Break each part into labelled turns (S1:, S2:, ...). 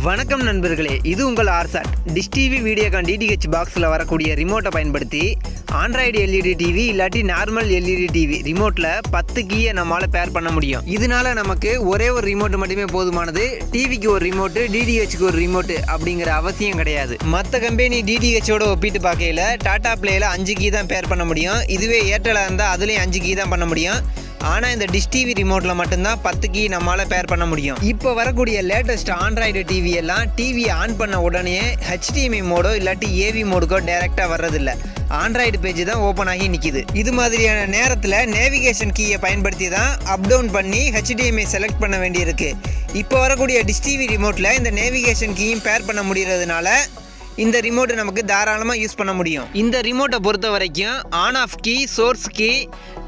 S1: வணக்கம் நண்பர்களே, இது உங்கள் ஆர்சாட். டிஷ் டிவி வீடியோகான் d2h பாக்ஸில் வரக்கூடிய ரிமோட்டை பயன்படுத்தி ஆண்ட்ராய்டு எல்இடி டிவி இல்லாட்டி நார்மல் எல்இடி டிவி ரிமோட்டில் 10 கீயை நம்மளால் பேர் பண்ண முடியும். இதனால நமக்கு ஒரே ஒரு ரிமோட்டு மட்டுமே போதுமானது. டிவிக்கு ஒரு ரிமோட்டு, d2hக்கு ஒரு ரிமோட்டு அப்படிங்கிற அவசியம் கிடையாது. மற்ற கம்பெனி d2hோட ஒப்பிட்டு பார்க்கையில் டாடா பிளேயில் 5 கீ தான் பேர் பண்ண முடியும். இதுவே ஏர்டெலாக இருந்தால் அதுலேயும் 5 கீ தான் பண்ண முடியும். ஆனால் இந்த டிஷ் டிவி ரிமோட்டில் மட்டும்தான் 10 கீ நம்மளால் பேர் பண்ண முடியும். இப்போ வரக்கூடிய லேட்டஸ்ட் ஆண்ட்ராய்டு டிவி எல்லாம் டிவியை ஆன் பண்ண உடனே HDMI மோடோ இல்லாட்டி AV மோடுக்கோ டைரெக்டாக வர்றதில்ல. ஆண்ட்ராய்டு பேஜ் தான் ஓப்பன் ஆகி நிற்கிது. இது மாதிரியான நேரத்தில் நேவிகேஷன் கீயை பயன்படுத்தி தான் அப் டவுன் பண்ணி HDMI செலக்ட் பண்ண வேண்டியிருக்கு. இப்போ வரக்கூடிய டிஷ் டிவி ரிமோட்டில் இந்த நேவிகேஷன் கீயும் பேர் பண்ண முடிகிறதுனால இந்த ரிமோட்டை நமக்கு தாராளமாக யூஸ் பண்ண முடியும். இந்த ரிமோட்டை பொறுத்த வரைக்கும் on off key, source key,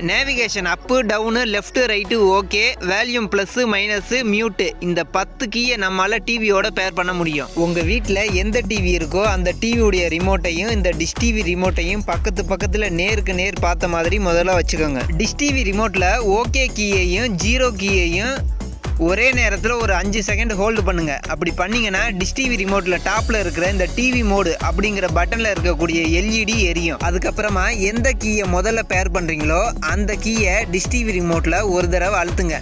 S1: navigation up down, left right, okay, volume plus minus, mute, இந்த 10 கீயை நம்மளால் டிவியோட பேர் பண்ண முடியும். உங்கள் வீட்டில் எந்த டிவி இருக்கோ அந்த டிவியுடைய ரிமோட்டையும் இந்த டிஷ் டிவி ரிமோட்டையும் பக்கத்தில் நேருக்கு நேர் பார்த்த மாதிரி முதல்ல வச்சுக்கோங்க. டிஷ் டிவி ரிமோட்டில் ஓகே கீயையும் 0 கீயையும் ஒரே நேரத்தில் ஒரு 5 செகண்ட் ஹோல்டு பண்ணுங்கள். அப்படி பண்ணிங்கன்னா டிஷ் டிவி ரிமோட்டில் டாப்பில் இருக்கிற இந்த டிவி மோடு அப்படிங்கிற பட்டனில் இருக்கக்கூடிய LED எரியும். அதுக்கப்புறமா எந்த கீயை முதல்ல பேர் பண்ணுறீங்களோ அந்த கீயை டிஷ் டிவி ரிமோட்டில் ஒரு தடவை அழுத்துங்க.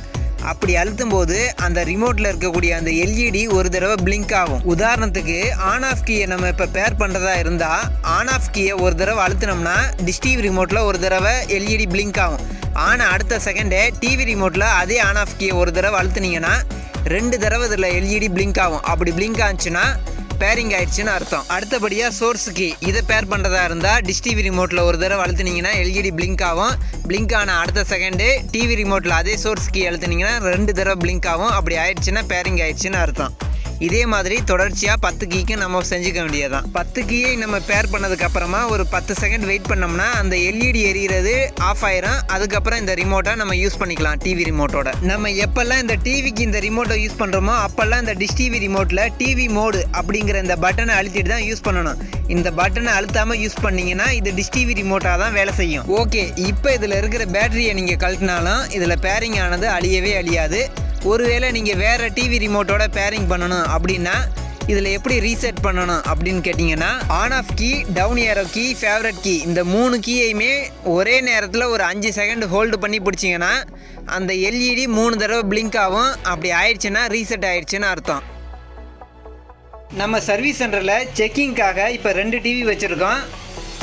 S1: அப்படி அழுத்தும் போது அந்த ரிமோட்டில் இருக்கக்கூடிய அந்த LED ஒரு தடவை பிளிங்க் ஆகும். உதாரணத்துக்கு ஆன் ஆஃப் கீயை நம்ம இப்போ பேர் பண்ணுறதா இருந்தால் ஆன் ஆஃப் கீயை ஒரு தடவை அழுத்தினோம்னா டிஷ் டிவி ரிமோட்டில் ஒரு தடவை LED பிளிங்க் ஆகும். ஆனால் அடுத்த செகண்டே டிவி ரிமோட்டில் அதே ஆன் ஆஃப் கீயை ஒரு தடவை அழுத்துனீங்கன்னா 2 தடவை இதில் LED பிளிங்க் ஆகும். அப்படி பிளிங்க் ஆச்சுன்னா பேரிங் ஆயிடுச்சுன்னு அர்த்தம். அடுத்தபடியாக சோர்ஸ் கீ, இதை பேர் பண்ணுறதா இருந்தால் டிஷ் டிவி ரிமோட்டில் ஒரு தடவை அழுத்துனீங்கன்னா LED பிளிங்க் ஆகும். பிளிங்க் ஆன அடுத்த செகண்டு டிவி ரிமோட்டில் அதே சோர்ஸ் கீ அழுத்துனீங்கன்னா 2 தடவை பிளிங்க் ஆகும். அப்படி ஆயிடுச்சுன்னா பேரிங் ஆயிடுச்சுன்னு அர்த்தம். இதே மாதிரி தொடர்ச்சியாக 10 கீக்கு நம்ம செஞ்சுக்க வேண்டியதான். 10 கீயை நம்ம பேர் பண்ணதுக்கப்புறமா ஒரு 10 செகண்ட் வெயிட் பண்ணோம்னா அந்த LED எரிகிறது ஆஃப் ஆயிரும். அதுக்கப்புறம் இந்த ரிமோட்டை நம்ம யூஸ் பண்ணிக்கலாம். டிவி ரிமோட்டோட நம்ம எப்பெல்லாம் இந்த டிவிக்கு இந்த ரிமோட்டை யூஸ் பண்ணுறோமோ அப்போல்லாம் இந்த டிஷ் டிவி ரிமோட்டில் டிவி மோடு அப்படிங்கிற இந்த பட்டனை அழுத்திட்டு தான் யூஸ் பண்ணணும். இந்த பட்டனை அழுத்தாமல் யூஸ் பண்ணிங்கன்னா இது டிஷ் டிவி ரிமோட்டாக தான் வேலை செய்யும். ஓகே, இப்போ இதில் இருக்கிற பேட்டரியை நீங்கள் கழட்டினாலும் இதில் பேரிங் ஆனது அழியவே அழியாது. ஒருவேளை நீங்கள் வேறு டிவி ரிமோட்டோட பேரிங் பண்ணணும் அப்படின்னா இதில் எப்படி ரீசெட் பண்ணணும் அப்படின்னு கேட்டிங்கன்னா on off key, down arrow key, favourite key, இந்த 3 கீயையுமே ஒரே நேரத்தில் ஒரு 5 செகண்ட் ஹோல்டு பண்ணி பிடிச்சிங்கன்னா அந்த LED 3 தடவை பிளிங்க் ஆகும். அப்படி ஆயிடுச்சுன்னா ரீசெட் ஆயிடுச்சுன்னு அர்த்தம். நம்ம சர்வீஸ் சென்டரில் செக்கிங்காக இப்போ 2 டிவி வச்சுருக்கோம்.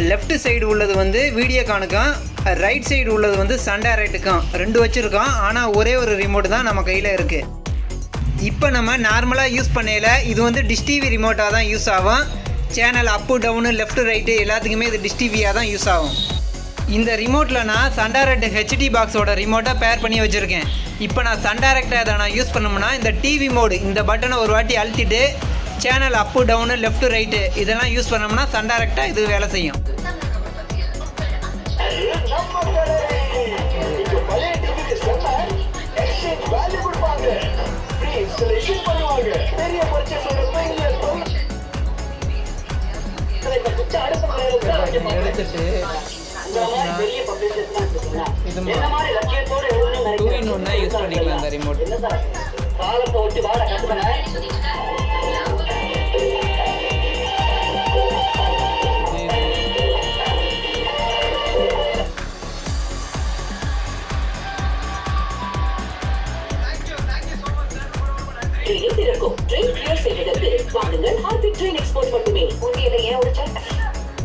S1: லெஃப்ட் சைடு உள்ளது வந்து வீடியோகானுக்கும், ரைட் சைடு உள்ளது வந்து சன்டைரக்ட்டுக்கும் 2 வச்சுருக்கோம். ஆனால் ஒரே ஒரு ரிமோட் தான் நம்ம கையில் இருக்குது. இப்போ நம்ம நார்மலாக யூஸ் பண்ணையில் இது வந்து டிஷ் டிவி ரிமோட்டாக தான் யூஸ் ஆகும். Channel up down left right எல்லாத்துக்குமே இது டிஷ் டிவியாக தான் யூஸ் ஆகும். இந்த ரிமோட்டில் நான் சன்டைரக்ட் HD பாக்ஸோட ரிமோட்டை பேர் பண்ணி வச்சுருக்கேன். இப்போ நான் சன்டைரக்டாக அதை நான் யூஸ் பண்ணோம்னா இந்த டிவி மோடு இந்த பட்டனை ஒரு வாட்டி அழுத்திட்டு channel up down left right இதெல்லாம் யூஸ் பண்ணோம்னா சன்டைரக்டாக இது வேலை செய்யும். யூஸ் பண்ணிக்கலாம் இந்த ரிமோட்.
S2: ட்ரெயின் கிளியர் செய்திடத்தில் வாங்குங்கள். ஹார்பிக் ட்ரெயின் எக்ஸ்போர்ட் மட்டுமே.